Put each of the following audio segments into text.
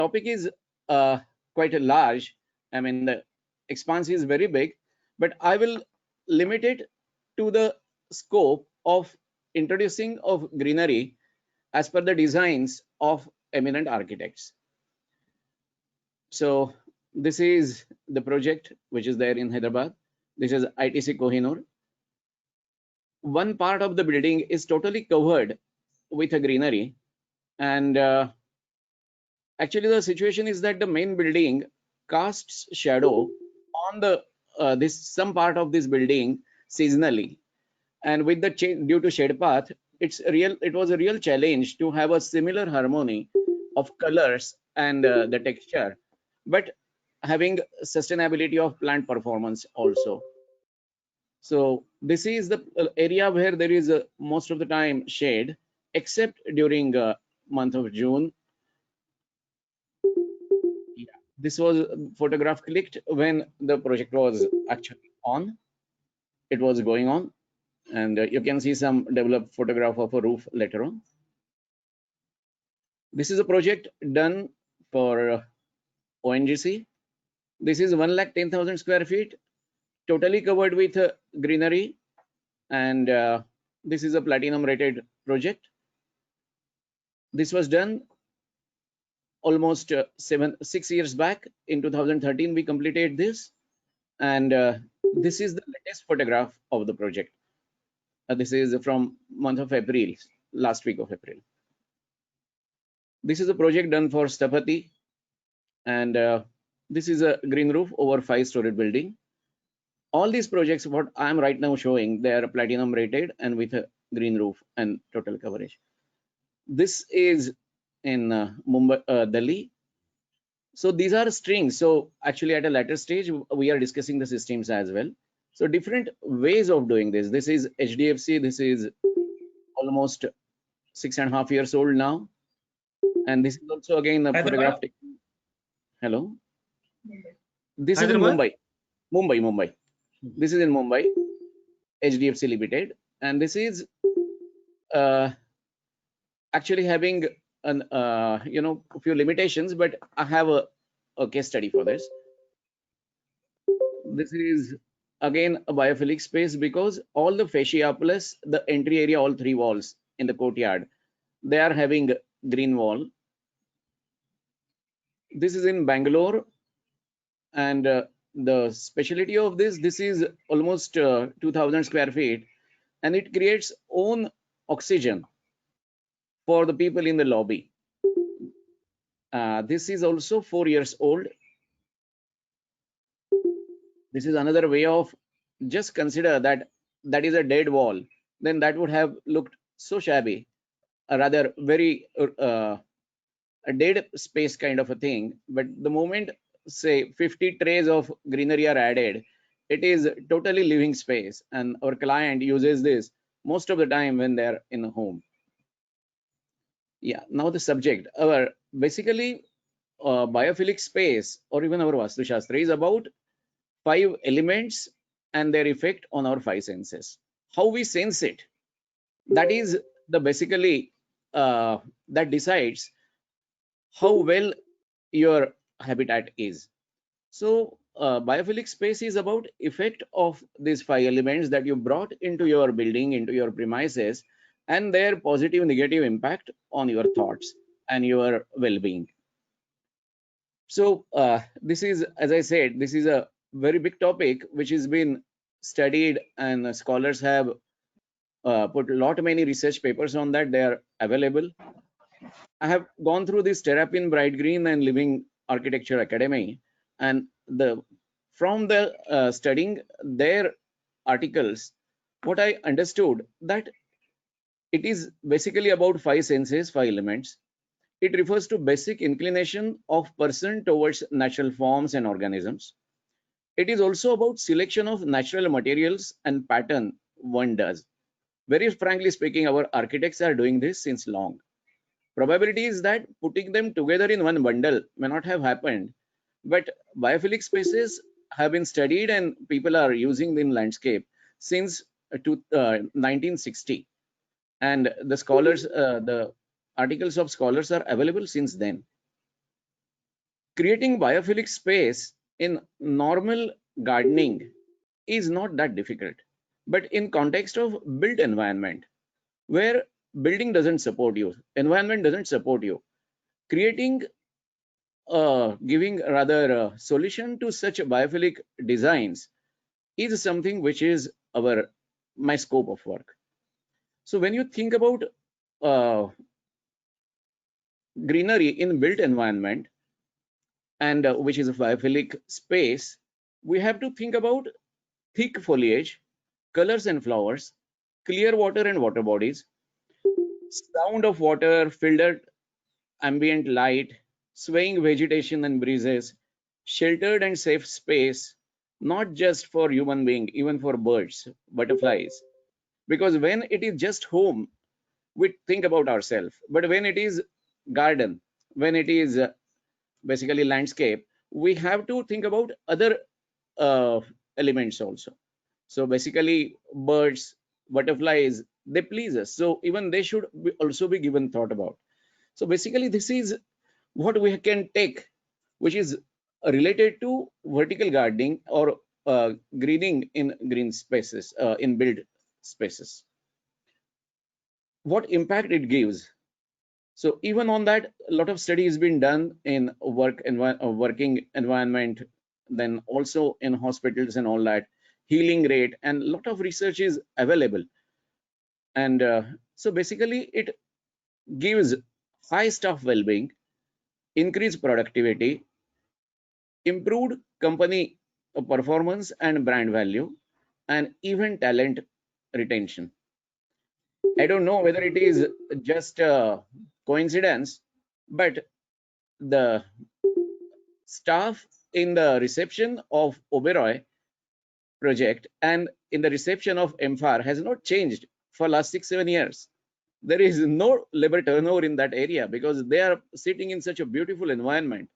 topic is quite large. I mean, the expanse is very big, but I will limit it to the scope of introducing of greenery as per the designs of eminent architects. So this is the project which is there in Hyderabad. This is ITC Kohinoor. One part of the building is totally covered with a greenery, and actually the situation is that the main building casts shadow on the this some part of this building seasonally, and with the due to shade path, it was a real challenge to have a similar harmony of colors and the texture, but having sustainability of plant performance also. So this is the area where there is most of the time shade, except during month of June. Yeah, this was photograph clicked when the project was actually on. It was going on, and you can see some developed photograph of a roof later on. This is a project done for ONGC. This is 1,10,000 square feet, totally covered with greenery, and this is a platinum rated project. This was done almost 6 years back. In 2013 we completed this, and this is the latest photograph of the project. This is from month of April, last week of April. This is a project done for Sthapati, and this is a green roof over 5-story building. All these projects what I am right now showing, they are platinum rated and with a green roof and total coverage. This is in Mumbai, Delhi. So these are strings. So actually at a later stage we are discussing the systems as well. So different ways of doing this. This is HDFC. This is almost 6.5 years old now, and this is also again a photograph. Hello. This is in Mumbai. Mumbai. This is in Mumbai, HDFC Limited, and this is actually having an a few limitations, but I have a case study for this. This is again a biophilic space because all the fascia plus the entry area, all 3 walls in the courtyard, they are having green wall. This is in Bangalore, and the specialty of this is almost 2,000 square feet, and it creates own oxygen for the people in the lobby. This is also 4 years old. This is another way of, just consider that is a dead wall, then that would have looked so shabby, rather very a dead space kind of a thing. But the moment say 50 trays of greenery are added, it is totally living space, and our client uses this most of the time when they're in a home. Yeah, now the subject, our basically biophilic space or even our Vastu Shastra is about 5 elements and their effect on our 5 senses. How we sense it, that is the basically that decides how well your habitat is. So biophilic space is about effect of these 5 elements that you brought into your building, into your premises, and their positive negative impact on your thoughts and your well-being. So this is, as I said, this is a very big topic which has been studied, and scholars have put a lot many research papers on that. They are available. I have gone through this Terrapin, Bright Green and Living Architecture Academy, and from the studying their articles, what I understood that it is basically about 5 senses, 5 elements. It refers to basic inclination of person towards natural forms and organisms. It is also about selection of natural materials and pattern one does. Very frankly speaking, our architects are doing this since long. Probability is that putting them together in one bundle may not have happened, but biophilic spaces have been studied and people are using them in landscape since 1960, and the scholars, the articles of scholars are available since then. Creating biophilic space in normal gardening is not that difficult. But in context of built environment, where building doesn't support you, environment doesn't support you, creating giving rather a solution to such biophilic designs is something which is my scope of work. So when you think about uh, greenery in built environment, and which is a biophilic space, we have to think about thick foliage, colors and flowers, clear water and water bodies, sound of water, filtered ambient light, swaying vegetation and breezes, sheltered and safe space, not just for human being, even for birds, butterflies. Because when it is just home, we think about ourselves. But when it is garden, when it is basically landscape, we have to think about other uh, elements also. So basically, birds, butterflies, they please us. So even they should also be given thought about. So basically, this is what we can take, which is related to vertical gardening or greening in green spaces, in built spaces. What impact it gives. So even on that, a lot of study has been done in working environment, then also in hospitals and all that, healing rate, and a lot of research is available. And so basically, it gives high staff well-being, increased productivity, improved company performance and brand value, and even talent retention. I don't know whether it is just a coincidence, but the staff in the reception of Oberoi project and in the reception of MFAR has not changed for last 6-7 years. There is no labor turnover in that area because they are sitting in such a beautiful environment.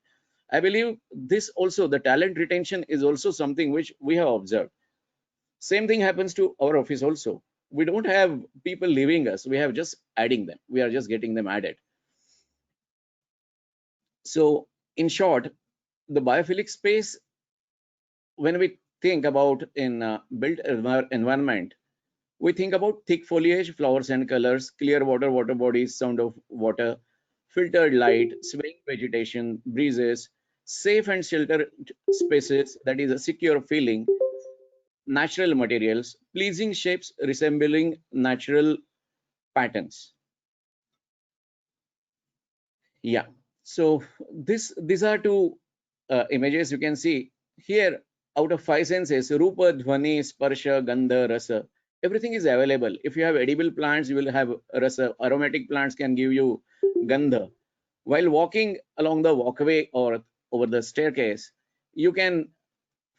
I believe this also, the talent retention is also something which we have observed. Same thing happens to our office also. We don't have people leaving us. We have just adding them. We are just getting them added. So in short, the biophilic space, when we think about in built environment, we think about thick foliage, flowers and colors, clear water, water bodies, sound of water, filtered light, swaying vegetation, breezes, safe and sheltered spaces, that is a secure feeling, natural materials, pleasing shapes resembling natural patterns. Yeah. So these are two images you can see here. Out of 5 senses, Rupa, Dhvani, Sparsha, Gandha, Rasa, everything is available. If you have edible plants, you will have Rasa. Aromatic plants can give you Gandha. While walking along the walkway or over the staircase, you can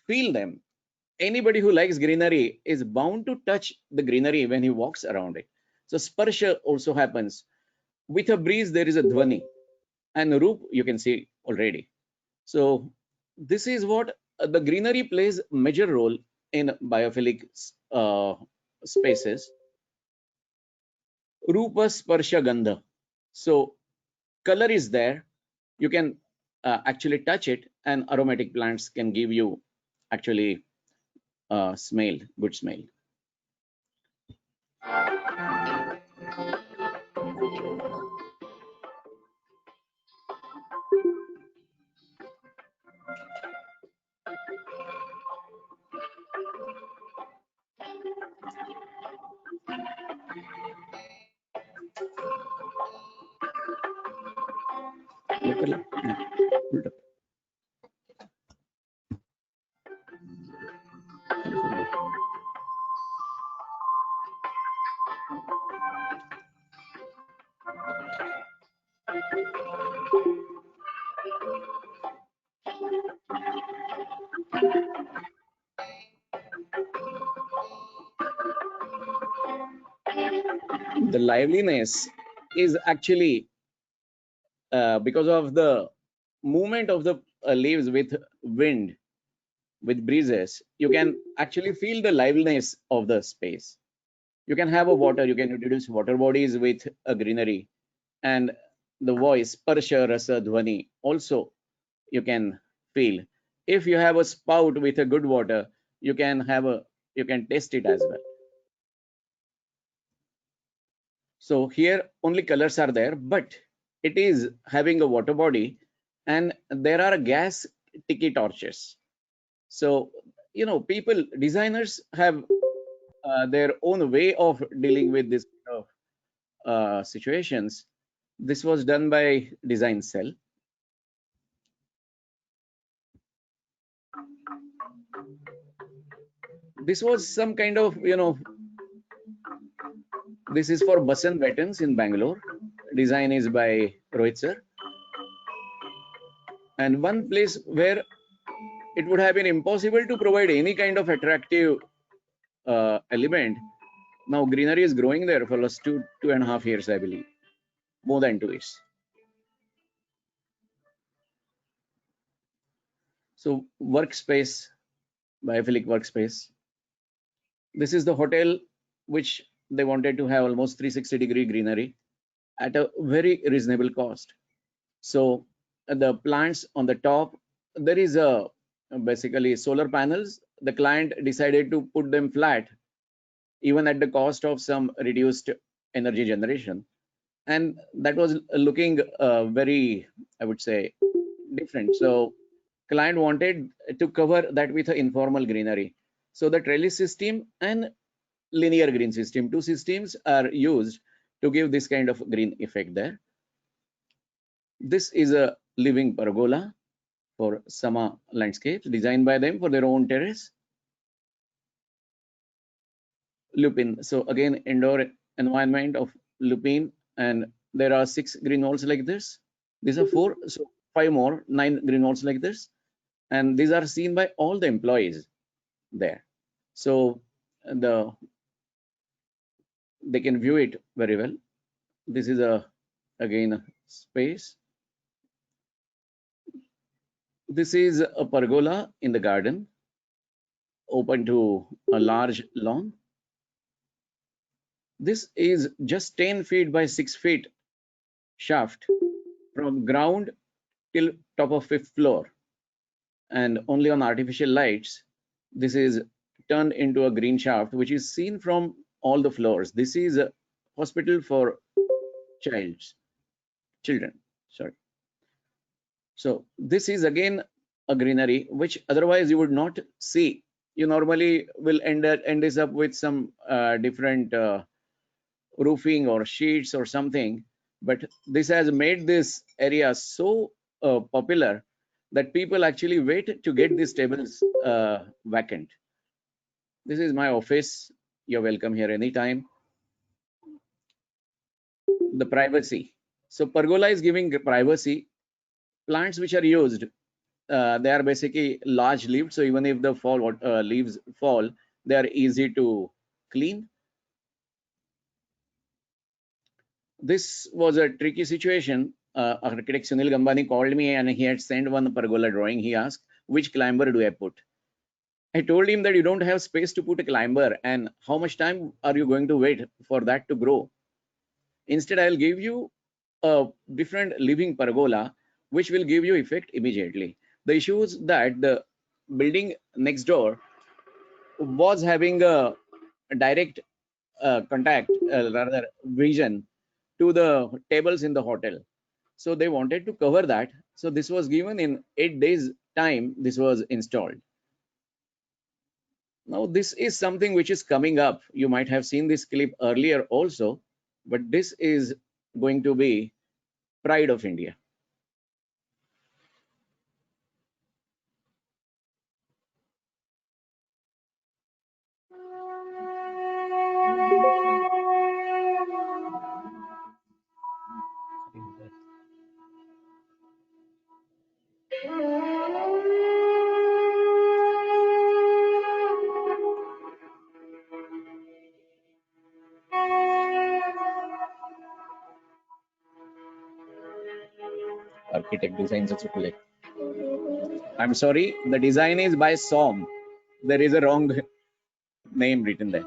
feel them. Anybody who likes greenery is bound to touch the greenery when he walks around it. So Sparsha also happens. With a breeze, there is a Dhvani, and Roop you can see already. So this is what the greenery plays major role in biophilic uh, spaces. Rupa, Sparsha, Gandha. So color is there. You can actually touch it, and aromatic plants can give you actually smell, good smell. The liveliness is actually because of the movement of the leaves with wind, with breezes. You can actually feel the liveliness of the space. You can have a water, you can introduce water bodies with a greenery, and the voice, Sparsha, Rasa, Dhvani also you can feel. If you have a spout with a good water, you can taste it as well. So here only colors are there, but it is having a water body, and there are gas tiki torches. So people, designers have their own way of dealing with this kind of situations. This was done by design cell. This was some kind of, this is for Basan Wettins in Bangalore. Design is by Rohit sir. And one place where it would have been impossible to provide any kind of attractive element. Now greenery is growing there for last 2.5 years, I believe, more than 2 years. So workspace, biophilic workspace. This is the hotel which they wanted to have almost 360-degree greenery at a very reasonable cost. So the plants on the top, there is a basically solar panels. The client decided to put them flat, even at the cost of some reduced energy generation, and that was looking very, I would say, different. So client wanted to cover that with an informal greenery. So the trellis system and linear green system, two systems are used to give this kind of green effect there. This is a living pergola for Sama Landscapes, designed by them for their own terrace. Lupin. So again, indoor environment of lupin, and there are 6 green walls like this. These are 4, so 5 more, 9 green walls like this, and these are seen by all the employees there. So they can view it very well. This is again space. This is a pergola in the garden, open to a large lawn. This is just 10 feet by 6 feet shaft from ground till top of 5th floor, and only on artificial lights this is turned into a green shaft which is seen from all the floors. This is a hospital for children, sorry. So this is again a greenery which otherwise you would not see. You normally will end this up with some different roofing or sheets or something, but this has made this area so popular that people actually wait to get these tables vacant. This is my office. You're welcome here anytime. The privacy. So pergola is giving privacy. Plants which are used, they are basically large leaved, so even if the leaves fall, they are easy to clean. This was a tricky situation. Architect Sunil Gambani called me and he had sent one pergola drawing. He asked, which climber do I put? I told him that you don't have space to put a climber, and how much time are you going to wait for that to grow? Instead, I'll give you a different living pergola, which will give you effect immediately. The issue is that the building next door was having a direct contact, rather vision to the tables in the hotel. So they wanted to cover that. So this was given in 8 days time. This was installed. Now this is something which is coming up. You might have seen this clip earlier also, but this is going to be pride of India. Architect designs of Chutule. I'm sorry, the design is by SOM. There is a wrong name written there.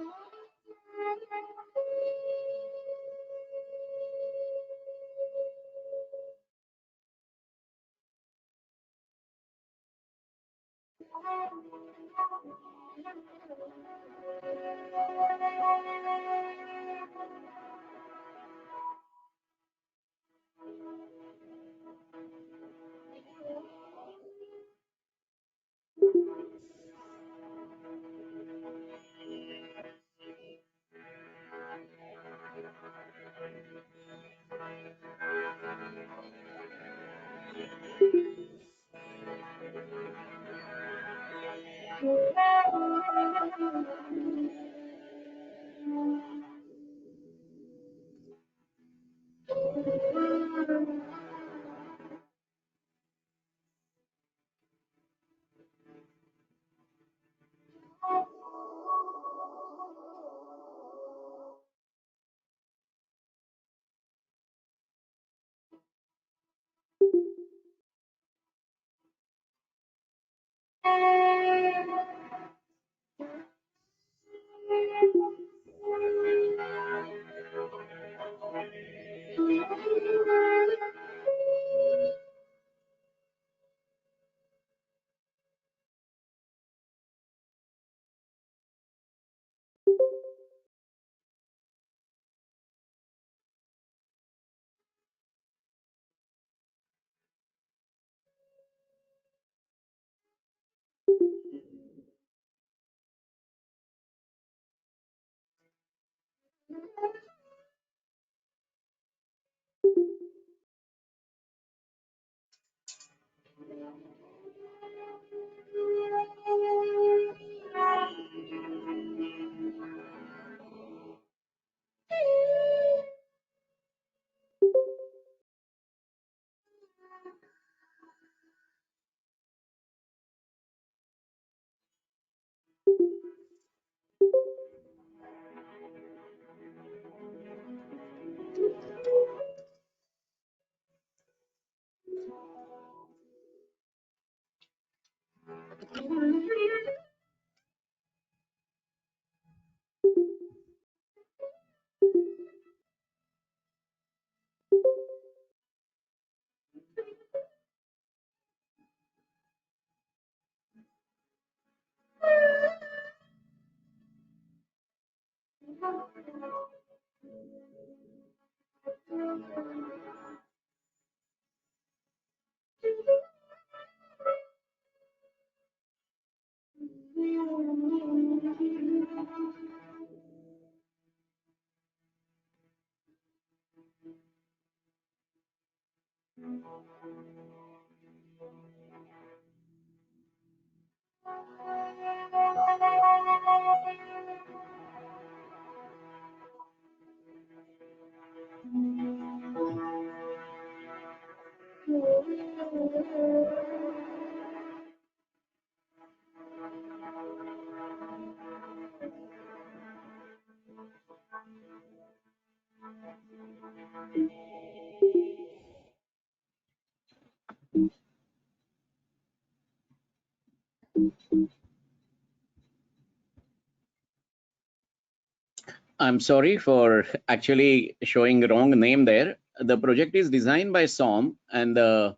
I'm sorry for actually showing wrong name there. The project is designed by SOM, and the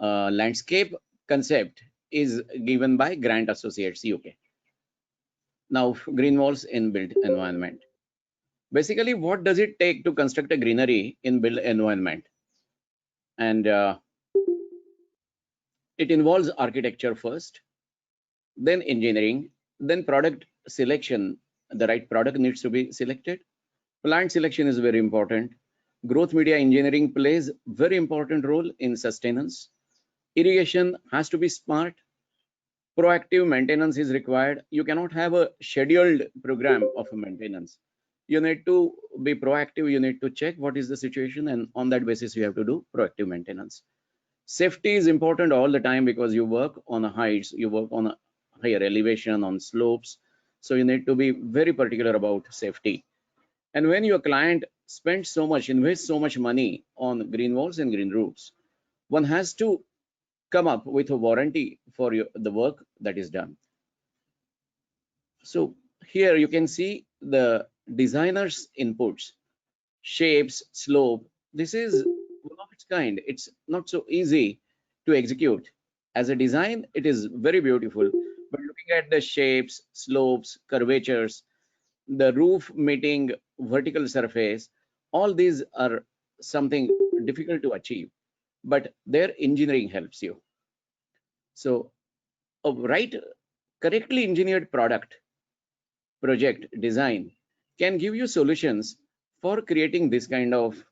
landscape concept is given by Grant Associates UK. Now, green walls in built environment. Basically, what does it take to construct a greenery in built environment? And it involves architecture first, then engineering, then product selection. The right product needs to be selected. Plant selection is very important. Growth media engineering plays very important role in sustenance. Irrigation has to be smart. Proactive maintenance is required. You cannot have a scheduled program of maintenance. You need to be proactive. You need to check what is the situation, and on that basis, you have to do proactive maintenance. Safety is important all the time because you work on heights, you work on a higher elevation, on slopes. So you need to be very particular about safety. And when your client spends so much, invests so much money on green walls and green roofs, one has to come up with a warranty for the work that is done. So here you can see the designer's inputs, shapes, slope. This is one of its kind. It's not so easy to execute As a design, it is very beautiful, but looking at the shapes, slopes, curvatures, the roof meeting vertical surface, all these are something difficult to achieve, but their engineering helps you. So a correctly engineered project design can give you solutions for creating this kind of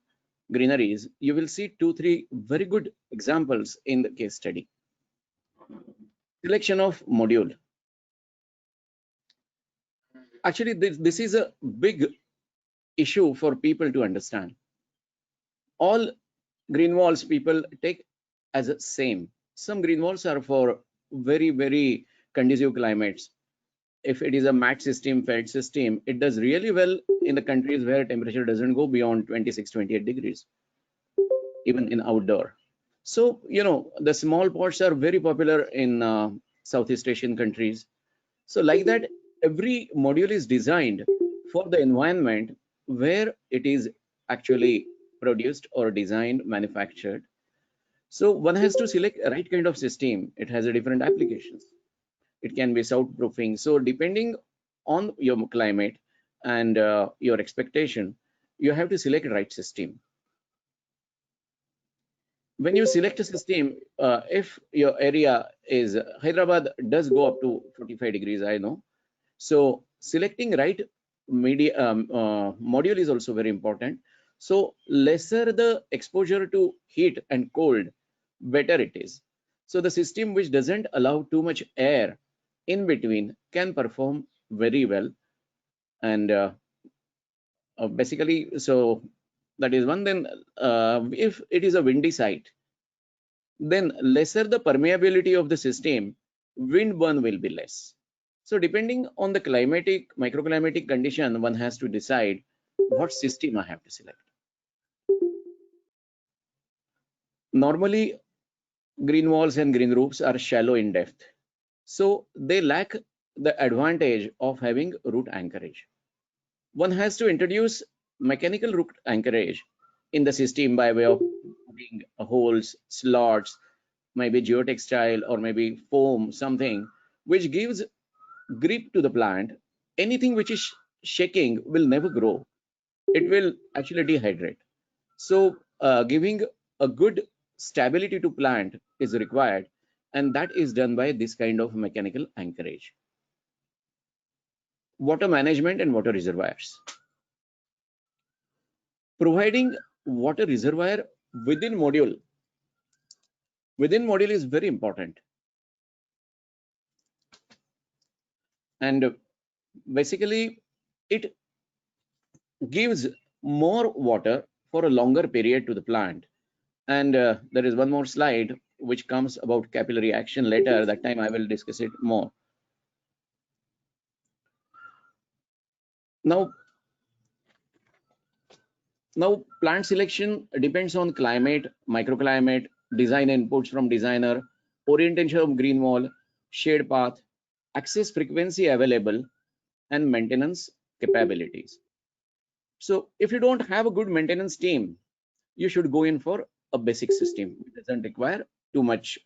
greeneries. You will see 2-3 very good examples in the case study. Selection of module. Actually, this is a big issue for people to understand. All green walls people take as a same. Some green walls are for very conducive climates. If it is a mat system, felt system, it does really well in the countries where temperature doesn't go beyond 26-28 degrees, even in outdoor. So, the small pots are very popular in Southeast Asian countries. So like that, every module is designed for the environment where it is actually produced or designed, manufactured. So one has to select a right kind of system. It has a different applications. It can be soundproofing. So depending on your climate and your expectation, you have to select the right system. When you select a system, if your area is Hyderabad does go up to 45 degrees, I know. So selecting right module is also very important. So lesser the exposure to heat and cold, better it is. So the system which doesn't allow too much air in between can perform very well. And basically, so that is one. Then if it is a windy site, then lesser the permeability of the system, wind burn will be less. So depending on the microclimatic condition, one has to decide what system I have to select. Normally, green walls and green roofs are shallow in depth, so they lack the advantage of having root anchorage. One has to introduce mechanical root anchorage in the system by way of putting holes, slots, maybe geotextile or maybe foam, something which gives grip to the plant. Anything which is shaking will never grow. It will actually dehydrate. So giving a good stability to plant is required, and that is done by this kind of mechanical anchorage. Water management and water reservoirs. Providing water reservoir within module is very important. And basically, it gives more water for a longer period to the plant. And there is one more slide which comes about capillary action later. That time I will discuss it more. Now plant selection depends on climate, microclimate, design inputs from designer, orientation of green wall, shade path, access frequency available, and maintenance capabilities. So if you don't have a good maintenance team, you should go in for a basic system. It doesn't require too much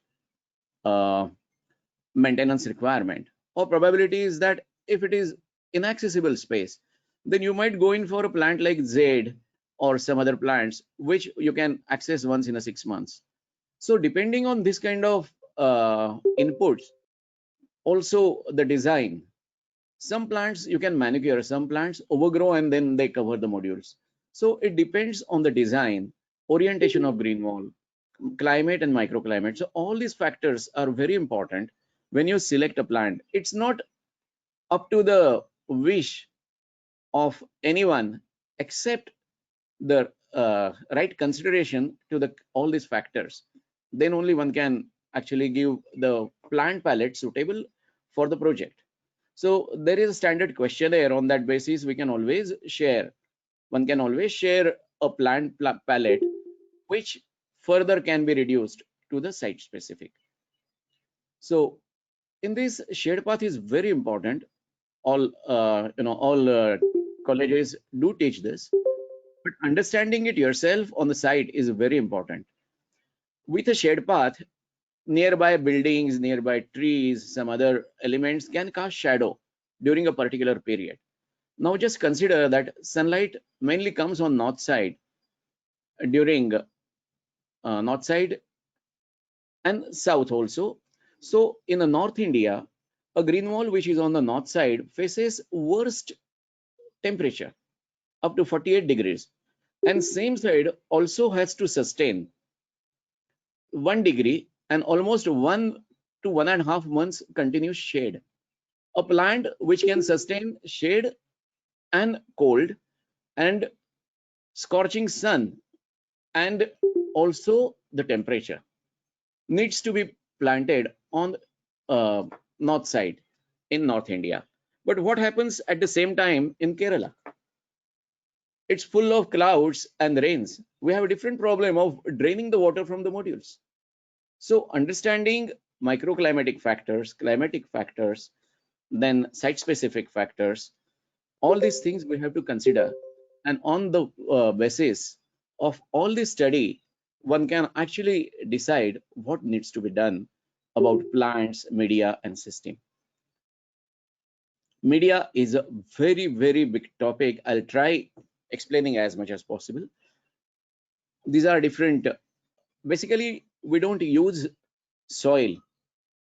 maintenance requirement. Or probability is that if it is inaccessible space, then you might go in for a plant like Zed or some other plants which you can access once in a 6 months. So depending on this kind of inputs, also the design, some plants you can manicure, some plants overgrow and then they cover the modules. So it depends on the design, orientation of green wall, climate and microclimate. So all these factors are very important when you select a plant. It's not up to the wish of anyone except the right consideration to all these factors. Then only one can actually give the plant palette suitable for the project. So there is a standard questionnaire. On that basis, we can always share. One can always share a plant palette, which further can be reduced to the site specific. So in this, shade path is very important. All colleges do teach this, but understanding it yourself on the site is very important. With a shade path, nearby buildings, nearby trees, some other elements can cast shadow during a particular period. Now just consider that sunlight mainly comes on north side during north side and south also. So in the North India, a green wall which is on the north side faces worst temperature up to 48 degrees, and same side also has to sustain 1 degree and almost 1 to 1.5 months continuous shade. A plant which can sustain shade and cold and scorching sun and also the temperature needs to be planted on uh, north side in North India. But what happens at the same time in Kerala? It's full of clouds and rains. We have a different problem of draining the water from the modules. So understanding microclimatic factors, climatic factors, then site-specific factors, all these things we have to consider. And on the basis of all this study, one can actually decide what needs to be done about plants, media, and system. Media is a very, very big topic. I'll try explaining as much as possible. These are different. Basically, we don't use soil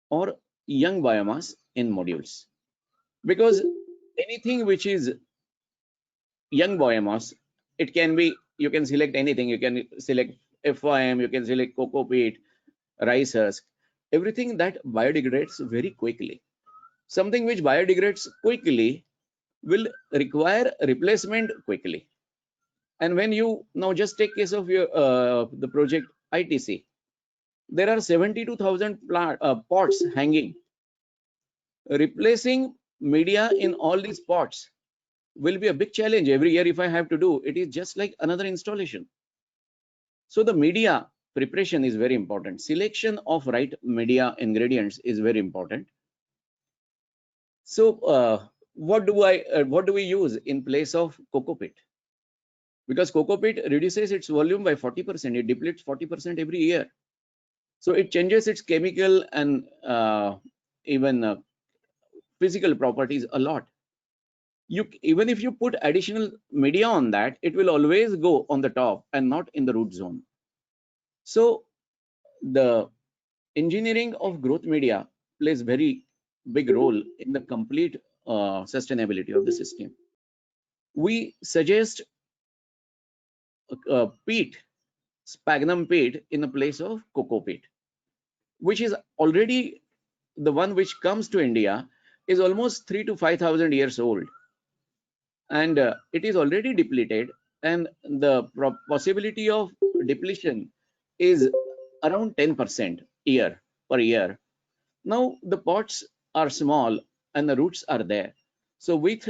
or young biomass in modules because anything which is young biomass, it can be, you can select anything. You can select FYM, you can select cocoa peat, rice husk, everything that biodegrades very quickly. Something which biodegrades quickly will require replacement quickly. And when you now just take case of your the project ITC, there are 72,000 pots hanging. Replacing media in all these pots will be a big challenge every year. If I have to do it, is just like another installation. So the media preparation is very important. Selection of right media ingredients is very important. So what do we use in place of cocoa peat? Because cocoa peat reduces its volume by 40%, it depletes 40% every year. So it changes its chemical and even physical properties a lot. Even if you put additional media on that, it will always go on the top and not in the root zone. So the engineering of growth media plays very big role in the complete sustainability of the system. We suggest peat, sphagnum peat in the place of cocoa peat, which is already the one which comes to India is almost 3 to 5,000 years old, and it is already depleted, and the possibility of depletion is around 10% year per year. Now the pots are small and the roots are there. So with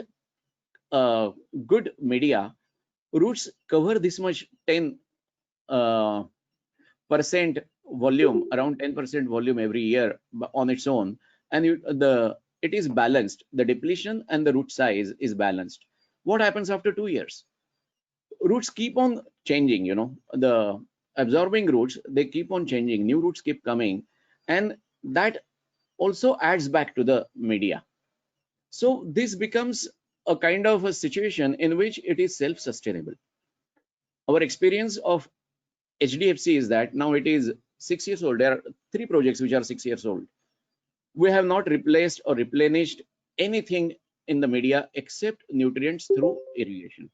good media, roots cover this much 10 uh, percent volume, around 10% volume every year on its own, and it is balanced. The depletion and the root size is balanced. What happens after 2 years? Roots keep on changing. The absorbing roots, they keep on changing. New roots keep coming, and that also adds back to the media. So this becomes a kind of a situation in which it is self-sustainable. Our experience of HDFC is that now it is 6 years old. There are 3 projects which are 6 years old. We have not replaced or replenished anything in the media except nutrients through irrigation.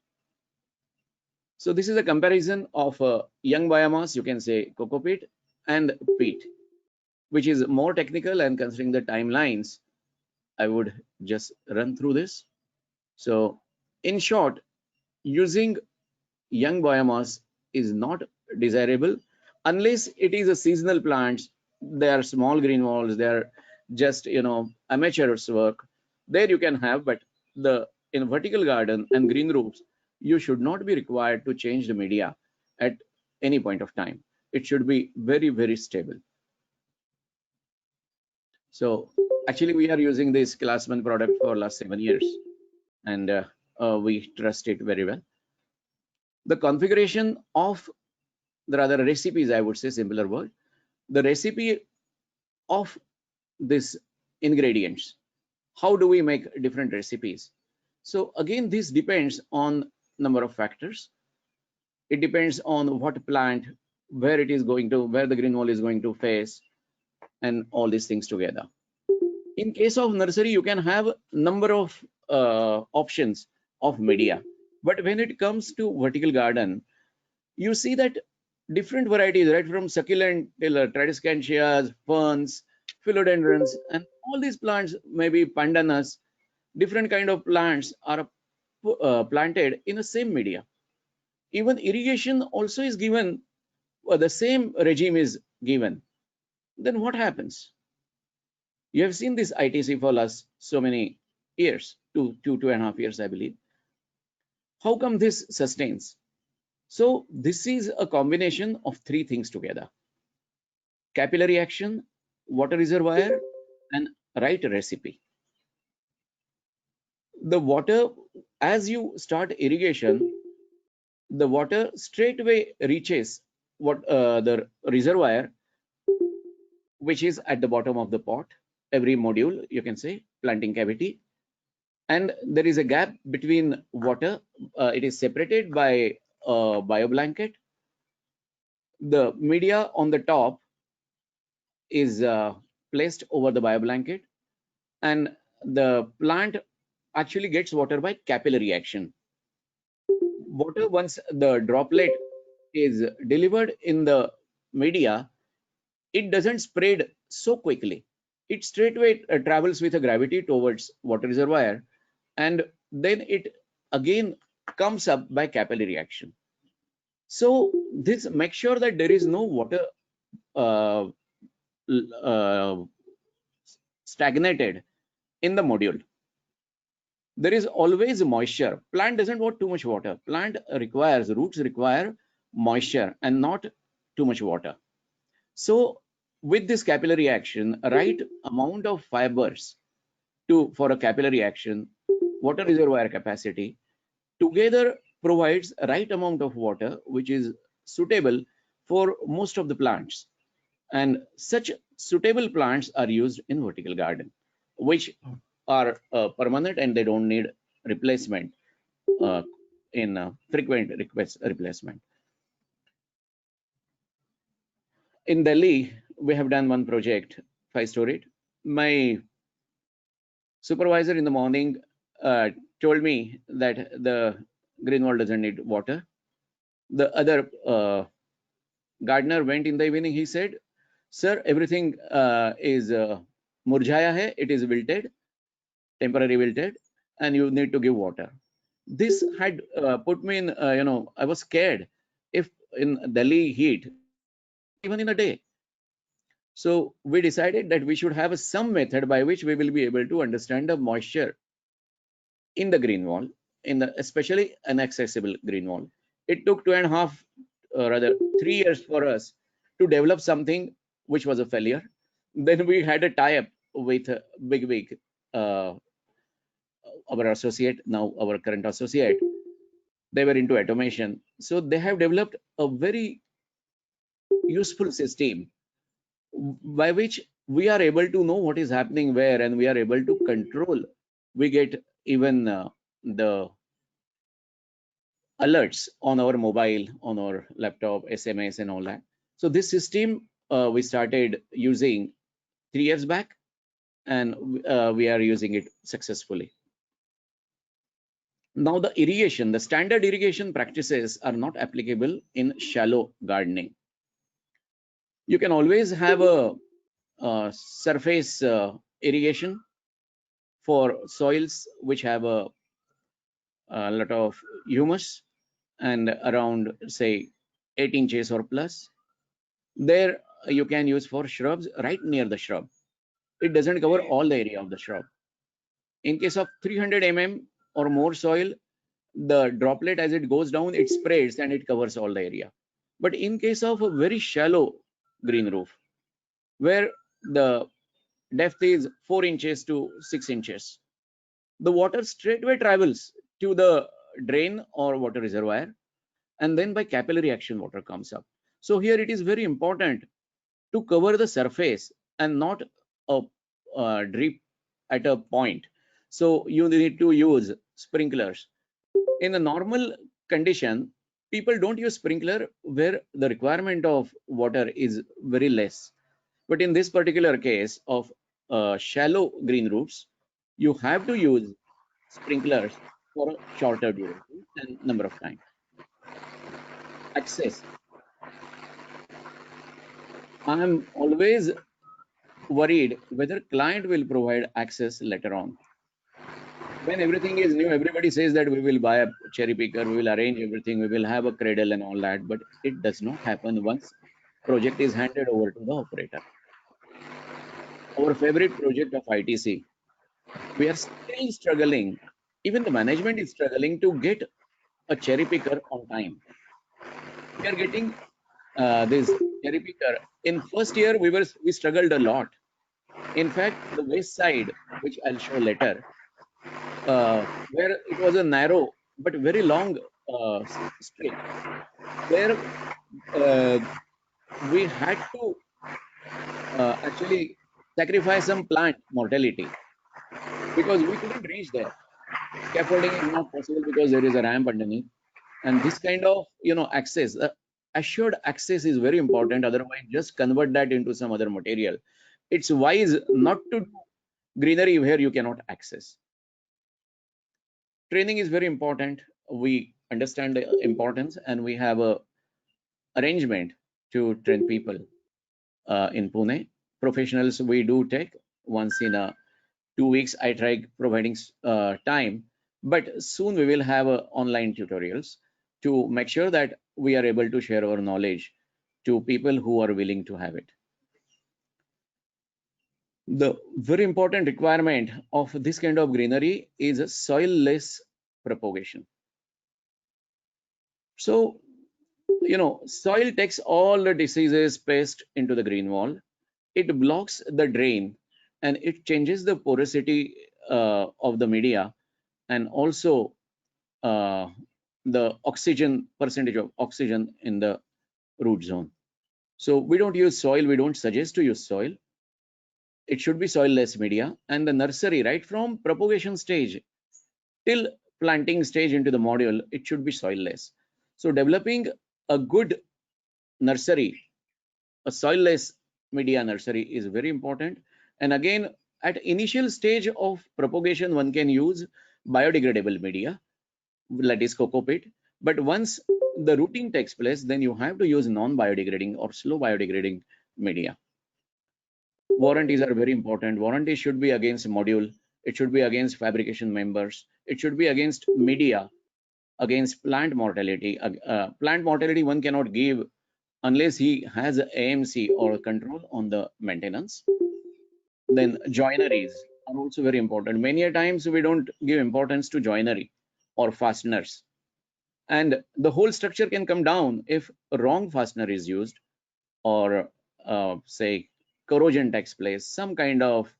So this is a comparison of young biomass, you can say cocoa peat and peat, which is more technical, and considering the timelines, I would just run through this. So in short, using young biomass is not desirable unless it is a seasonal plants. They are small green walls, they are just amateurs work. There you can have, but in vertical garden and green roofs, you should not be required to change the media at any point of time. It should be very, very stable. So actually we are using this Classman product for last 7 years, and we trust it very well. The configuration of the rather recipes, I would say, simpler word. The recipe of these ingredients. How do we make different recipes? So again, this depends on number of factors. It depends on what plant, where it is going to, where the green wall is going to face, and all these things together. In case of nursery, you can have number of options of media, but when it comes to vertical garden, you see that different varieties, right from succulent till tradescantias, ferns, philodendrons, and all these plants, maybe pandanus, different kind of plants are planted in the same media. Even irrigation also is given, the same regime is given. Then what happens? You have seen this ITC for last so many years, two and a half years, I believe. How come this sustains? So this is a combination of three things together: capillary action, water reservoir, and right recipe. The water, as you start irrigation, the water straightway reaches the reservoir, which is at the bottom of the pot, every module, you can say, planting cavity. And there is a gap between water. It is separated by a bio blanket. The media on the top is placed over the bio blanket, and the plant actually gets water by capillary action. Water, once the droplet is delivered in the media, it doesn't spread so quickly. It straightway travels with a gravity towards water reservoir, and then it again comes up by capillary action. So this makes sure that there is no water uh, stagnated in the module. There is always moisture. Plant doesn't want too much water. Plant requires, roots require moisture and not too much water. So with this capillary action, right amount of fibers for a capillary action, water reservoir capacity together provides right amount of water, which is suitable for most of the plants. And such suitable plants are used in vertical garden, which are permanent and they don't need replacement in frequent replacement. In Delhi, we have done one project, 5-storied. My supervisor in the morning told me that the green wall doesn't need water. The other gardener went in the evening. He said, "Sir, everything is murjaya hai. It is wilted, temporary wilted, and you need to give water." This had put me in, I was scared if in Delhi heat, even in a day. So we decided that we should have some method by which we will be able to understand the moisture in the green wall, in the especially inaccessible green wall. It took 2.5, rather 3 years for us to develop something which was a failure. Then we had a tie-up with Big, our associate, now our current associate. They were into automation, so they have developed a very useful system by which we are able to know what is happening where, and we are able to control. We get even the alerts on our mobile, on our laptop, SMS and all that. So this system we started using 3 years back, and we are using it successfully. Now the irrigation, the standard irrigation practices are not applicable in shallow gardening. You can always have a surface irrigation for soils which have a lot of humus and around say 8 inches or plus. There you can use for shrubs right near the shrub. It doesn't cover all the area of the shrub. In case of 300 mm or more soil, the droplet as it goes down, it spreads and it covers all the area. But in case of a very shallow green roof, where the depth is 4 inches to 6 inches, the water straightway travels to the drain or water reservoir, and then by capillary action water comes up. So here it is very important to cover the surface and not a drip at a point. So you need to use sprinklers. In a normal condition, people don't use sprinkler where the requirement of water is very less. But in this particular case of shallow green roofs, you have to use sprinklers for a shorter duration and number of time. Access. I am always worried whether client will provide access later on. When everything is new, everybody says that we will buy a cherry picker, we will arrange everything, we will have a cradle and all that, but it does not happen once project is handed over to the operator. Our favorite project of ITC, we are still struggling. Even the management is struggling to get a cherry picker on time. We are getting this cherry picker. In first year, we struggled a lot. In fact, the west side, which I'll show later, where it was a narrow but very long stretch, where we had to actually sacrifice some plant mortality because we couldn't reach there. Scaffolding is not possible because there is a ramp underneath, and this kind of access, assured access is very important. Otherwise, just convert that into some other material. It's wise not to do greenery where you cannot access. Training is very important. We understand the importance, and we have a arrangement to train people in Pune. Professionals we do take once in a 2 weeks. I try providing time, but soon we will have online tutorials to make sure that we are able to share our knowledge to people who are willing to have it. The very important requirement of this kind of greenery is a soil-less propagation. So, soil takes all the diseases, pest into the green wall. It blocks the drain and it changes the porosity of the media, and also the oxygen percentage of oxygen in the root zone. So we don't use soil. We don't suggest to use soil. It should be soil-less media, and the nursery, right from propagation stage till planting stage into the module, it should be soil-less. So developing a good nursery, a soil-less media nursery, is very important. And again, at initial stage of propagation, one can use biodegradable media, that is coco peat. But once the rooting takes place, then you have to use non-biodegrading or slow biodegrading media. Warranties are very important. Warranty should be against module. It should be against fabrication members. It should be against media, against plant mortality. Plant mortality one cannot give unless he has AMC or control on the maintenance. Then joineries are also very important. Many a times we don't give importance to joinery or fasteners, and the whole structure can come down if a wrong fastener is used, or say corrosion takes place, some kind of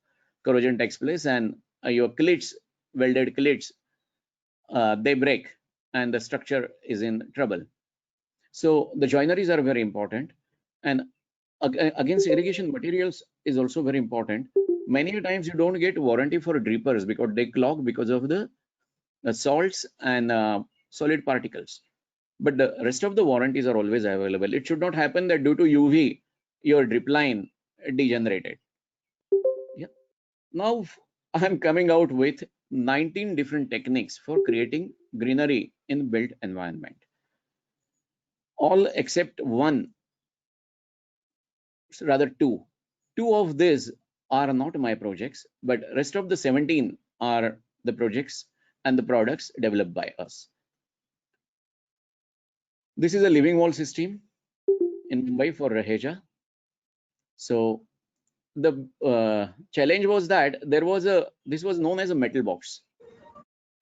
corrosion takes place, and your clits, welded clits, they break and the structure is in trouble. So the joineries are very important, and against irrigation materials is also very important. Many times you don't get warranty for drippers because they clog because of the salts and solid particles, but the rest of the warranties are always available. It should not happen that due to UV your drip line degenerated. Yeah. Now I'm coming out with 19 different techniques for creating greenery in built environment. All except one, rather two. Two of these are not my projects, but rest of the 17 are the projects and the products developed by us. This is a living wall system in Mumbai for Raheja. So the challenge was that this was known as a metal box,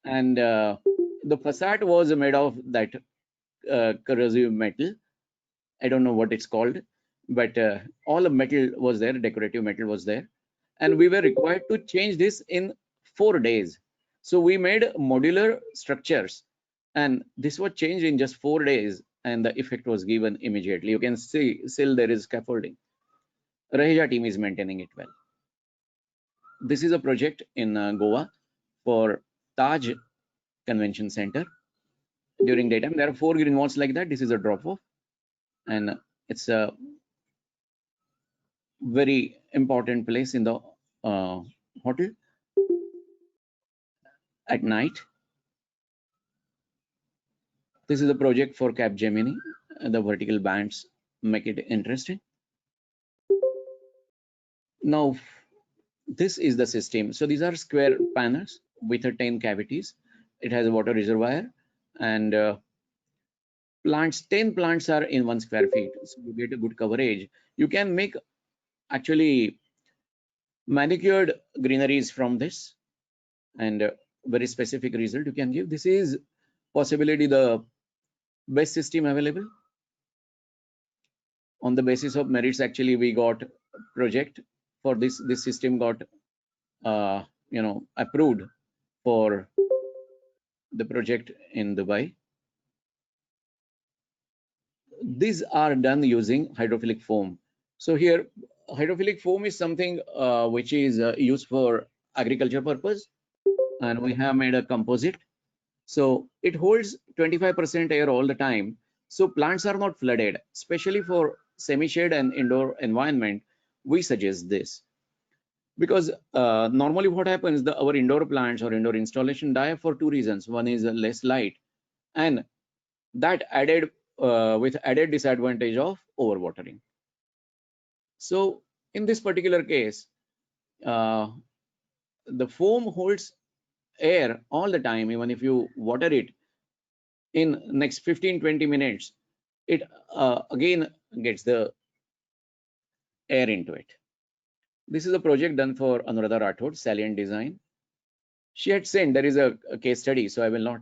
and the facade was made of that corrosive metal. I don't know what it's called, but all the metal was there, decorative metal was there, and we were required to change this in 4 days. So we made modular structures, and this was changed in just 4 days, and the effect was given immediately. You can see still there is scaffolding. Raheja team is maintaining it well. This is a project in Goa for Taj Convention Center. During daytime, there are 4 green walls like that. This is a drop off, and it's a very important place in the hotel at night. This is a project for Capgemini. The vertical bands make it interesting. Now, this is the system. So these are square panels with 10 cavities. It has a water reservoir, and plants, 10 plants are in 1 square feet. So you get a good coverage. You can make actually manicured greeneries from this, and very specific result you can give. This is possibly the best system available. On the basis of merits, actually we got project for this system got approved for the project in Dubai. These are done using hydrophilic foam. So here hydrophilic foam is something which is used for agriculture purpose, and we have made a composite. So it holds 25% air all the time. So plants are not flooded, especially for semi-shade and indoor environment. We suggest this because normally what happens, our indoor plants or indoor installation die for 2 reasons. One is less light, and that added with added disadvantage of overwatering. So in this particular case, the foam holds air all the time. Even if you water it in next 15-20 minutes, it again gets the air into it. This is a project done for Anuradha Rathod, Salient Design. She had sent, there is a case study, so I will not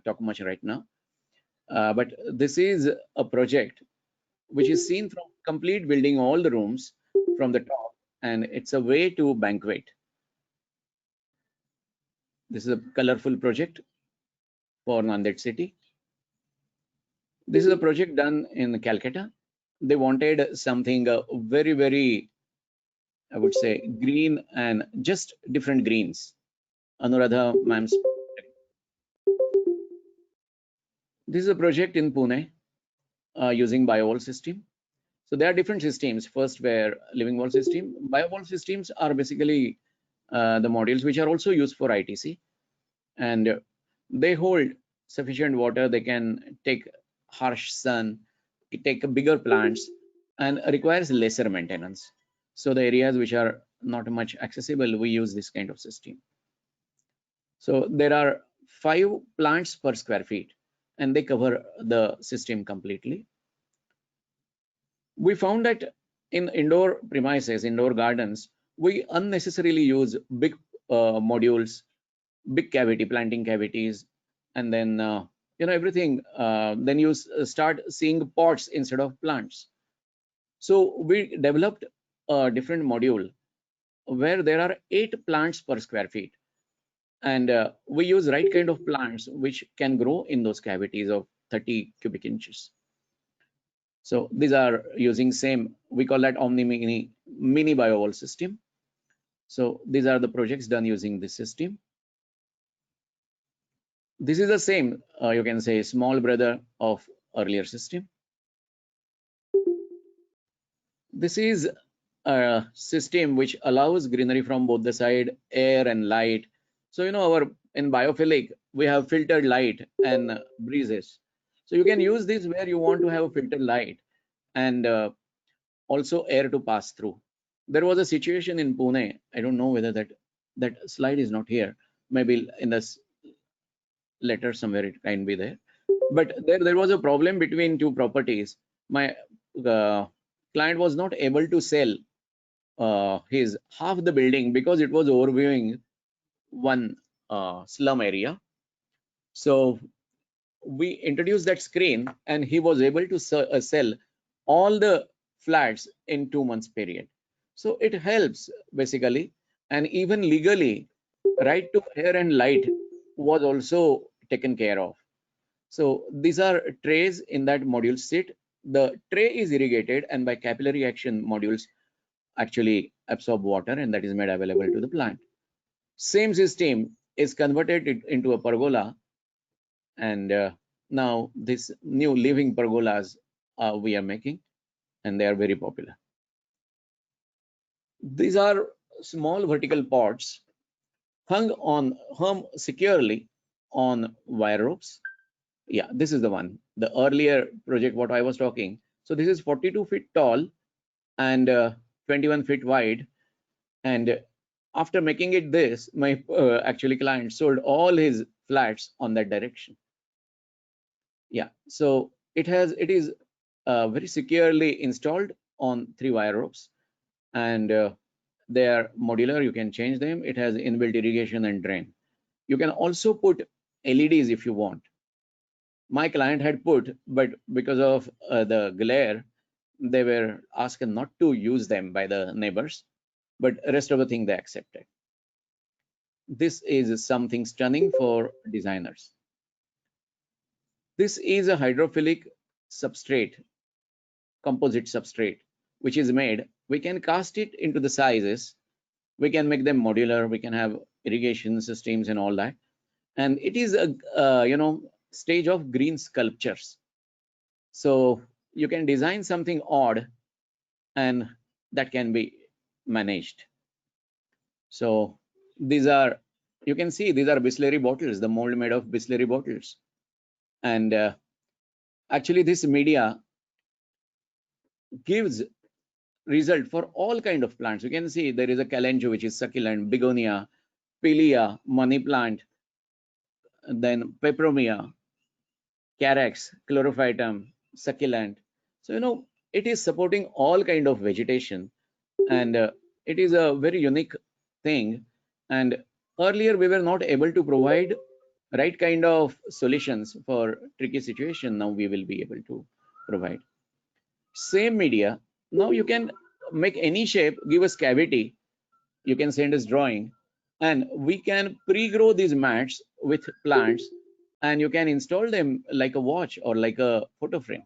talk much right now. But this is a project which is seen from complete building, all the rooms from the top, and it's a way to banquet. This is a colorful project for Nanded city. This is a project done in Calcutta. They wanted something very, very, I would say, green and just different greens. Anuradha ma'am's. This is a project in Pune using biowall system. So there are different systems. First were living wall system. Biowall systems are basically the modules which are also used for ITC, and they hold sufficient water. They can take harsh sun, take bigger plants, and requires lesser maintenance. So the areas which are not much accessible, we use this kind of system. So there are 5 plants per square feet, and they cover the system completely. We found that in indoor premises, indoor gardens, we unnecessarily use big modules, big cavity, planting cavities, and then everything. Then you start seeing pots instead of plants. So we developed a different module where there are 8 plants per square feet, and we use right kind of plants which can grow in those cavities of 30 cubic inches. So these are using same, we call that Omni mini biowall system. So these are the projects done using this system. This is the same, you can say, small brother of earlier system. This is a system which allows greenery from both the side, air and light. So our in biophilic we have filtered light and breezes. So you can use this where you want to have a filtered light and also air to pass through. There was a situation in Pune. I don't know whether that slide is not here. Maybe in this letter somewhere it can be there. But there was a problem between 2 properties. My client was not able to sell his half the building because it was overviewing one slum area. So we introduced that screen, and he was able to sell all the flats in 2 months period. So it helps basically, and even legally, right to air and light was also taken care of. So these are trays in that module sit. The tray is irrigated, and by capillary action modules actually absorb water, and that is made available to the plant. Same system is converted into a pergola, and now this new living pergolas we are making, and they are very popular. These are small vertical pots hung securely on wire ropes. Yeah, this is the one, the earlier project what I was talking. So this is 42 feet tall and 21 feet wide. And after making it this, my actually client sold all his flats on that direction. Yeah, so it is very securely installed on 3 wire ropes, and they are modular. You can change them. It has inbuilt irrigation and drain. You can also put LEDs if you want. My client had put, but because of the glare, they were asked not to use them by the neighbors, but rest of the thing they accepted. This is something stunning for designers. This is a hydrophilic substrate, composite substrate, which is made. We can cast it into the sizes. We can make them modular. We can have irrigation systems and all that. And it is a stage of green sculptures. So you can design something odd, and that can be managed. So these are, you can see these are Bisleri bottles, the mold made of Bisleri bottles. And actually this media gives result for all kind of plants. You can see there is a calenjo, which is succulent, begonia, pilea, money plant, then peperomia, carex, chlorophytum, succulent. So it is supporting all kind of vegetation, and it is a very unique thing. And earlier we were not able to provide right kind of solutions for tricky situation. Now we will be able to provide same media. Now you can make any shape, give us cavity, you can send us drawing, and we can pre-grow these mats with plants, and you can install them like a watch or like a photo frame.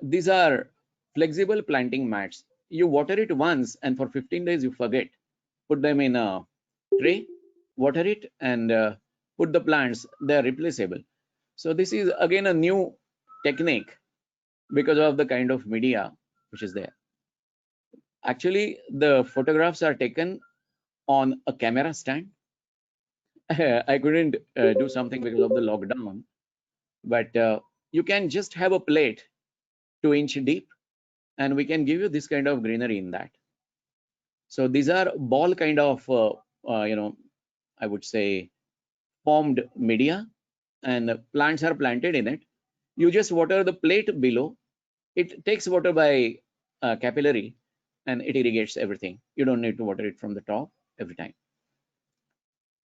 These are flexible planting mats. You water it once, and for 15 days you forget. Put them in a tray, water it, and put the plants. They are replaceable. So this is again a new technique because of the kind of media which is there. Actually, the photographs are taken on a camera stand. I couldn't do something because of the lockdown, but you can just have a plate 2-inch deep, and we can give you this kind of greenery in that. So these are ball kind of, I would say formed media, and plants are planted in it. You just water the plate below. It takes water by capillary, and it irrigates everything. You don't need to water it from the top every time.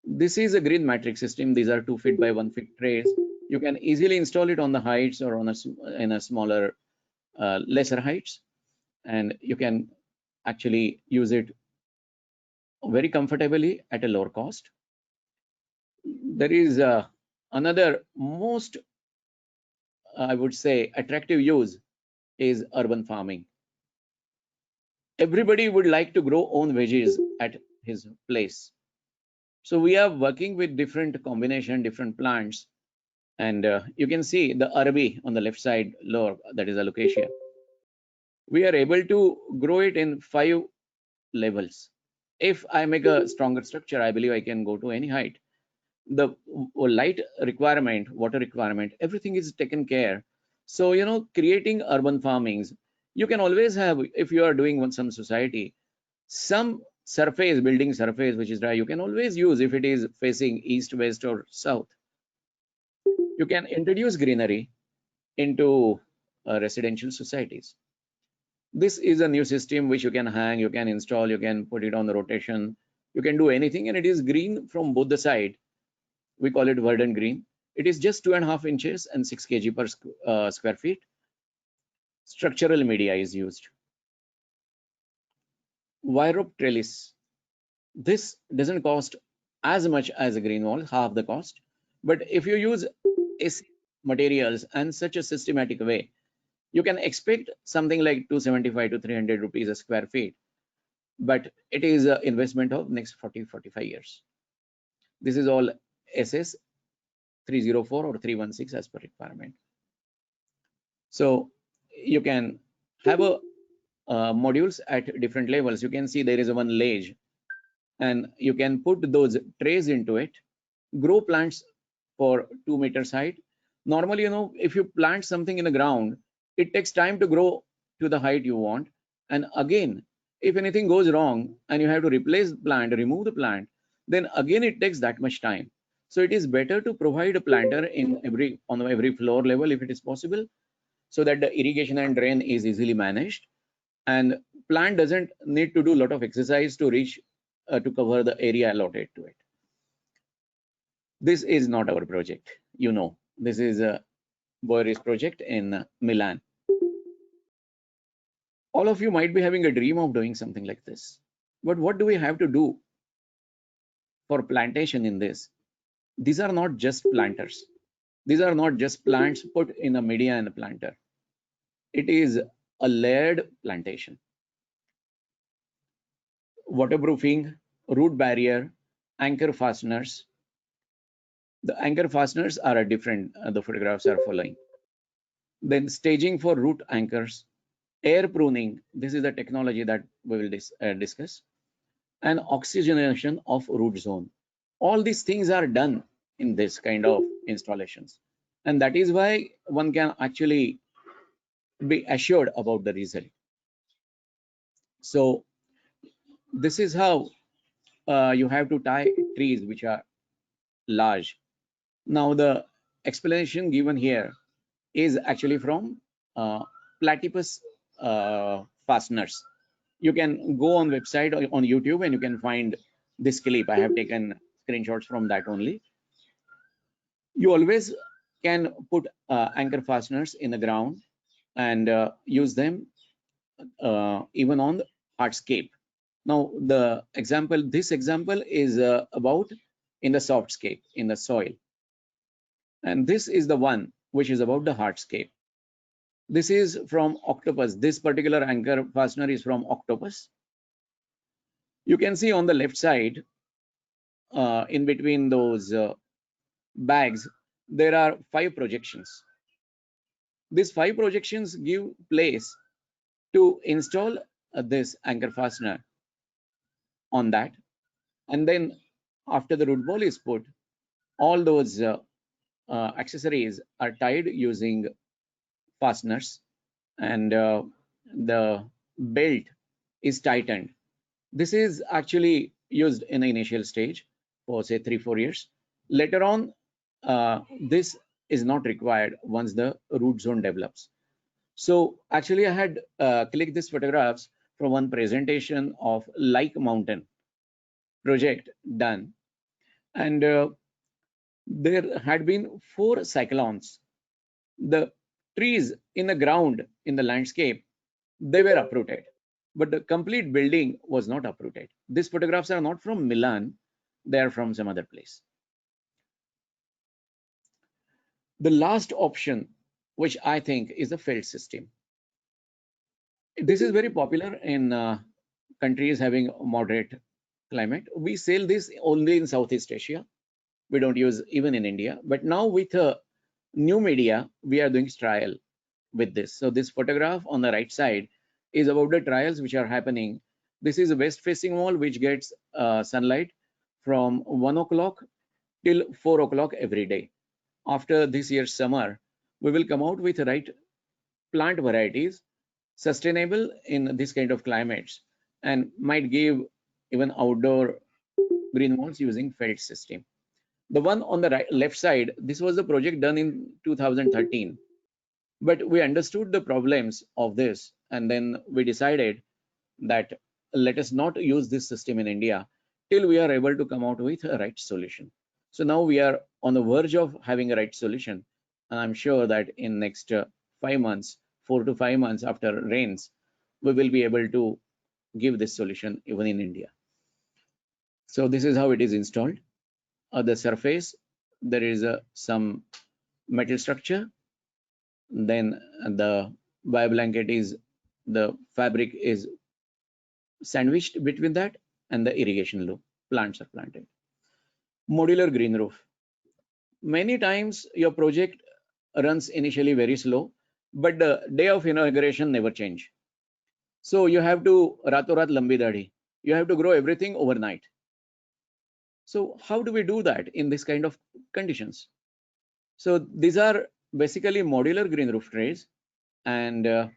This is a green matrix system. These are 2 feet by 1 feet trays. You can easily install it on the heights or on in a smaller, lesser heights, and you can actually use it very comfortably at a lower cost. There is another most, I would say, attractive use is urban farming. Everybody would like to grow own veggies at his place. So we are working with different combination, different plants, and you can see the arabi on the left side lower, that is alocasia. We are able to grow it in 5 levels. If I make a stronger structure, I believe I can go to any height. The light requirement, water requirement, everything is taken care. So creating urban farmings, you can always have, if you are doing some society, some surface, building surface which is dry, you can always use if it is facing east, west, or south. You can introduce greenery into residential societies. This is a new system which you can hang, you can install, you can put it on the rotation, you can do anything, and it is green from both the side. We call it verdant green. It is just 2.5 inches and 6 kg per square feet. Structural media is used. Wire rope trellis. This doesn't cost as much as a green wall, half the cost. But if you use AC materials and such a systematic way, You can expect something like 275 to 300 rupees a square feet, but it is an investment of next 40-45 years. This is all SS 304 or 316 as per requirement. So you can have a modules at different levels. You can see there is a one ledge, and you can put those trays into it, grow plants for 2 meters height. Normally, if you plant something in the ground, it takes time to grow to the height you want. And again, if anything goes wrong and you have to replace the plant, remove the plant, then again it takes that much time. So it is better to provide a planter on every floor level if it is possible, so that the irrigation and drain is easily managed, and plant doesn't need to do a lot of exercise to reach to cover the area allotted to it. This is not our project. This is a Boyris project in Milan. All of you might be having a dream of doing something like this, but what do we have to do for plantation in this? These are not just planters. These are not just plants put in a media and a planter. It is a layered plantation. Waterproofing, root barrier, anchor fasteners. The anchor fasteners are a different, the photographs are following. Then staging for root anchors, air pruning. This is the technology that we will discuss. And oxygenation of root zone. All these things are done in this kind of installations. And that is why one can actually be assured about the result. So this is how you have to tie trees which are large. Now the explanation given here is actually from platypus fasteners. You can go on website or on YouTube and you can find this clip. I have taken screenshots from that only. You always can put anchor fasteners in the ground and use them even on the hardscape. Now this example is about in the softscape, in the soil. And this is the one which is about the hardscape. This is from octopus. This particular anchor fastener is from octopus. You can see on the left side, in between those bags, there are 5 projections. These 5 projections give place to install this anchor fastener on that. And then after the root ball is put, all those accessories are tied using fasteners, and the belt is tightened. This is actually used in the initial stage for say 3-4 years. Later on, this is not required once the root zone develops. So actually I had clicked these photographs from one presentation of Like Mountain project done, and there had been 4 cyclones. The trees in the ground in the landscape, they were uprooted, but the complete building was not uprooted. These photographs are not from Milan, they are from some other place. The last option, which I think is a felt system. This is very popular in countries having moderate climate. We sell this only in Southeast Asia. We don't use even in India. But now with new media, we are doing trial with this. So this photograph on the right side is about the trials which are happening. This is a west facing wall which gets sunlight from 1 o'clock till 4 o'clock every day. After this year's summer, we will come out with right plant varieties sustainable in this kind of climates and might give even outdoor green walls using felt system. The one on the left side, this was the project done in 2013, but we understood the problems of this, and then we decided that let us not use this system in India till we are able to come out with a right solution. So now we are on the verge of having a right solution, and I'm sure that in next 5 months, 4 to 5 months after rains, we will be able to give this solution even in India. So this is how it is installed. The surface, there is some metal structure, then the Bioblanket is the fabric is sandwiched between that and the irrigation loop. Plants are planted. Modular green roof. Many times your project runs initially very slow, but the day of inauguration never change. So you have to rato rat lambi dadi. You have to grow everything overnight. So how do we do that in this kind of conditions? So these are basically modular green roof trays, and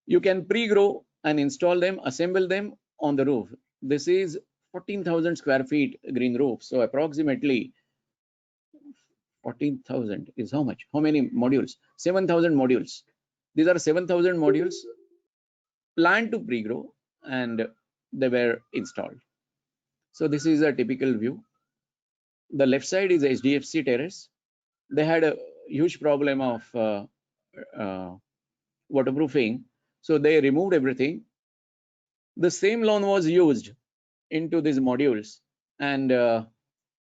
you can pre-grow and install them, assemble them on the roof. This is 14,000 square feet green roof. So approximately 14,000 is how much? How many modules? 7,000 modules. These are 7,000 modules planned to pre-grow and they were installed. So this is a typical view. The left side is HDFC Terrace. They had a huge problem of waterproofing. So they removed everything. The same lawn was used into these modules. And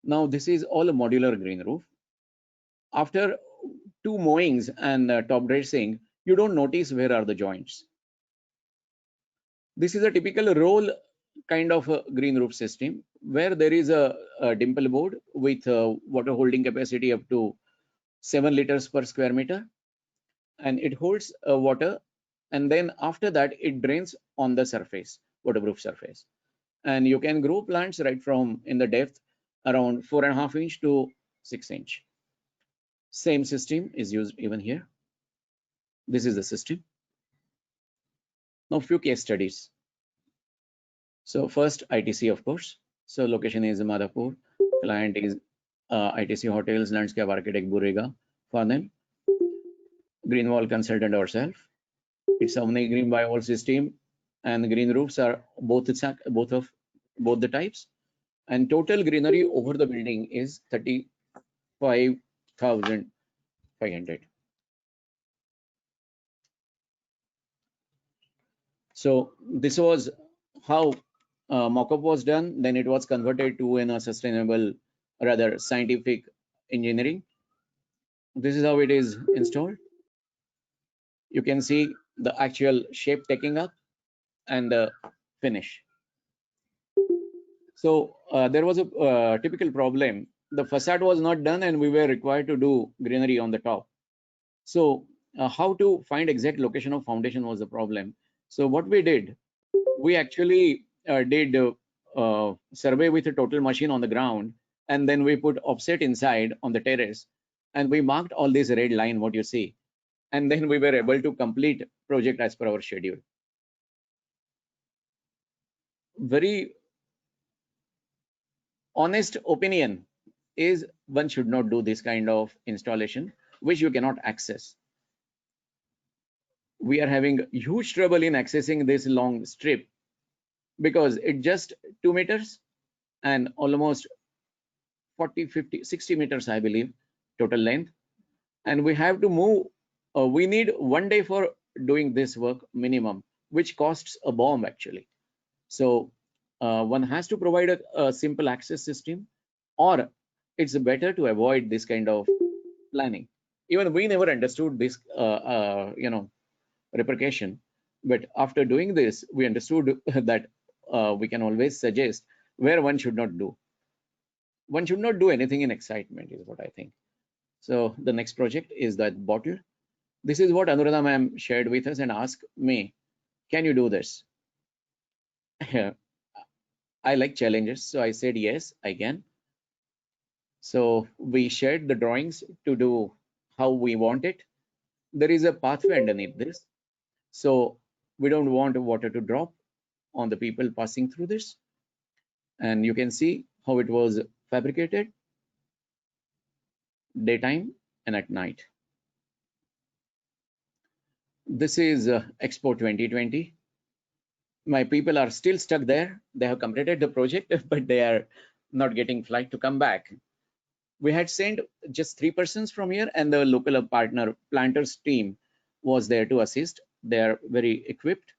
now this is all a modular green roof. After 2 mowings and top dressing, you don't notice where are the joints. This is a typical roll kind of a green roof system where there is a dimple board with water holding capacity up to 7 liters per square meter, and it holds water, and then after that it drains on the surface, waterproof surface, and you can grow plants right from in the depth around 4.5 inch to 6 inch. Same system is used even here. This is the system. Now few case studies. So first ITC, of course. So location is Madhapur. Client is ITC Hotels, landscape architect Burega for them. Green wall consultant ourselves. It's only green by wall system, and green roofs are both the types. And total greenery over the building is 35,500. So this was how mock-up was done. Then it was converted to a sustainable, rather scientific engineering. This is how it is installed. You can see the actual shape taking up and the finish. So there was a typical problem. The facade was not done and we were required to do greenery on the top. So how to find exact location of foundation was the problem. So what we did, we actually did survey with a total machine on the ground, and then we put offset inside on the terrace, and we marked all this red line what you see, and then we were able to complete project as per our schedule. Very honest opinion is one should not do this kind of installation which you cannot access. We are having huge trouble in accessing this long strip because it just 2 meters and almost 40, 50, 60 meters, I believe, total length. And we have to move. We need 1 day for doing this work minimum, which costs a bomb actually. So one has to provide a simple access system, or it's better to avoid this kind of planning. Even we never understood this, repercussion. But after doing this, we understood that we can always suggest where one should not do. One should not do anything in excitement is what I think. So the next project is that bottle. This is what Anuradha ma'am shared with us and asked me, can you do this? I like challenges, so I said yes, I can. So we shared the drawings to do how we want it. There is a pathway underneath this, so we don't want water to drop on the people passing through this. And you can see how it was fabricated daytime and at night. This is Expo 2020. My people are still stuck there. They have completed the project, but they are not getting flight to come back. We had sent just 3 persons from here, and the local partner planters team was there to assist. They are very equipped.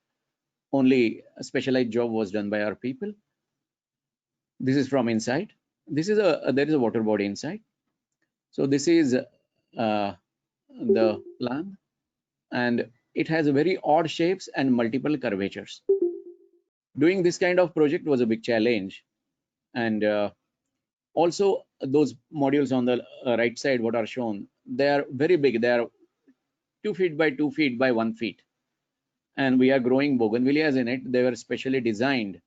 Only a specialized job was done by our people. This is from inside. This is there is a water body inside. So this is the plan. and it has very odd shapes and multiple curvatures. Doing this kind of project was a big challenge, and also those modules on the right side, what are shown, they are very big. They are 2 feet by 2 feet by 1 feet, and we are growing bougainvilleas in it. They were specially designed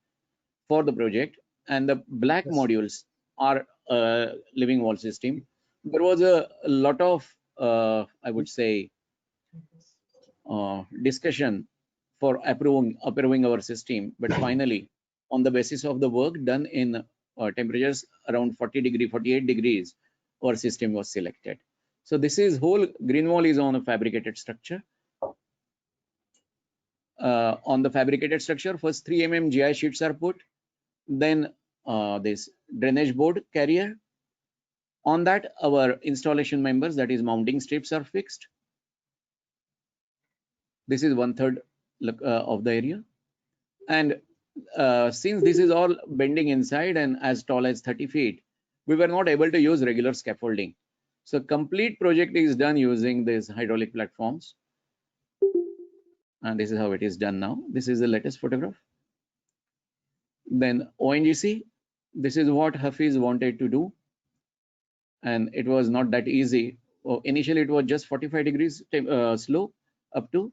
for the project, and the black modules are a living wall system. There was a lot of I would say discussion for approving our system, but finally, on the basis of the work done in temperatures around 48 degrees, our system was selected. So this is whole green wall is on a fabricated structure. On the fabricated structure, first 3 mm GI sheets are put, then this drainage board carrier. On that, our installation members, that is mounting strips, are fixed. This is 1/3 of the area, and since this is all bending inside and as tall as 30 feet, we were not able to use regular scaffolding. So complete project is done using these hydraulic platforms, and this is how it is done now. This is the latest photograph. Then ONGC, this is what Hafiz wanted to do, and it was not that easy. Initially, it was just 45 degrees slope up to.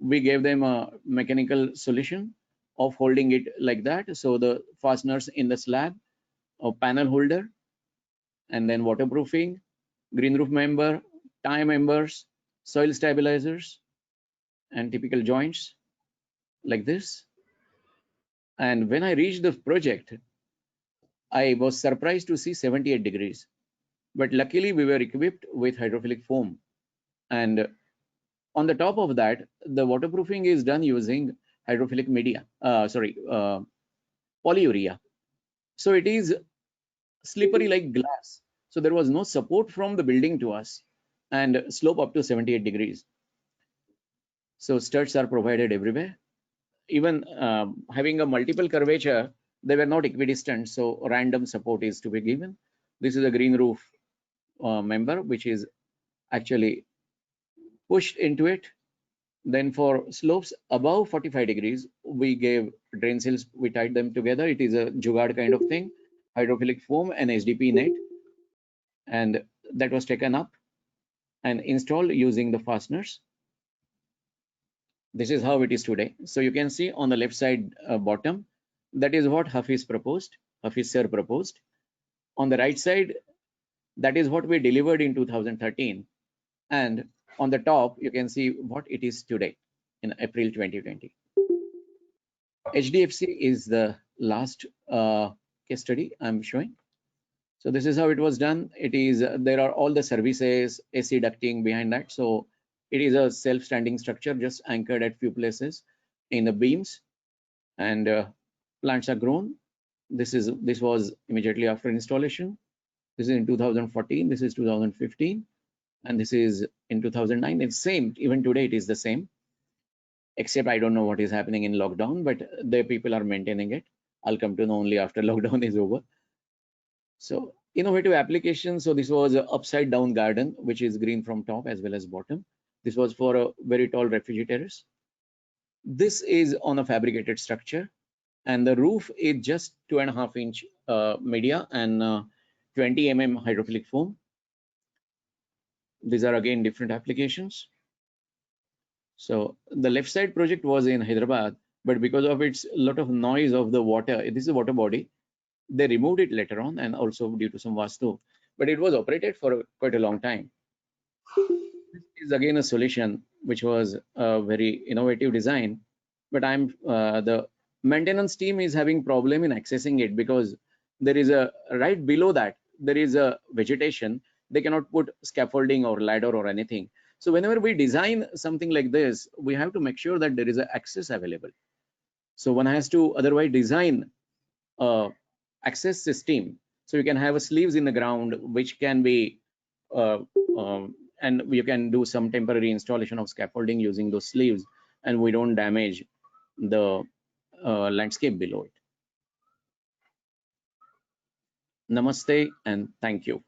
We gave them a mechanical solution of holding it like that. So the fasteners in the slab, a panel holder, and then waterproofing, green roof member, tie members, soil stabilizers, and typical joints like this. And when I reached the project, I was surprised to see 78 degrees. But luckily, we were equipped with hydrophilic foam. And on the top of that, the waterproofing is done using hydrophilic media, polyurea. So it is slippery like glass. So there was no support from the building to us, and slope up to 78 degrees. So studs are provided everywhere. Even having a multiple curvature, they were not equidistant, so random support is to be given. This is a green roof member, which is actually pushed into it. Then for slopes above 45 degrees, we gave drain seals, we tied them together. It is a jugaad kind of thing, hydrophilic foam and HDP net. And that was taken up and installed using the fasteners. This is how it is today. So you can see on the left side bottom, that is what Hafiz sir proposed. On the right side, that is what we delivered in 2013. And on the top, you can see what it is today in April 2020. HDFC is the last case study I'm showing. So this is how it was done. It is there are all the services, AC ducting behind that. So it is a self-standing structure, just anchored at few places in the beams, and plants are grown. This was immediately after installation. This is in 2014. This is 2015, and this is in 2009. It's same. Even today, it is the same. Except I don't know what is happening in lockdown, but the people are maintaining it. I'll come to know only after lockdown is over. So innovative application. So this was an upside down garden, which is green from top as well as bottom. This was for a very tall refugee terrace. This is on a fabricated structure, and the roof is just 2.5 inch media and 20 mm hydrophilic foam. These are again different applications. So the left side project was in Hyderabad, but because of its lot of noise of the water, this is a water body, they removed it later on, and also due to some vastu, but it was operated for quite a long time. This is again a solution which was a very innovative design, but the maintenance team is having problem in accessing it because there is a right below that there is a vegetation. They cannot put scaffolding or ladder or anything. So whenever we design something like this, we have to make sure that there is a access available. So one has to otherwise design access system, so you can have a sleeves in the ground which can be and you can do some temporary installation of scaffolding using those sleeves, and we don't damage the landscape below it. Namaste and thank you.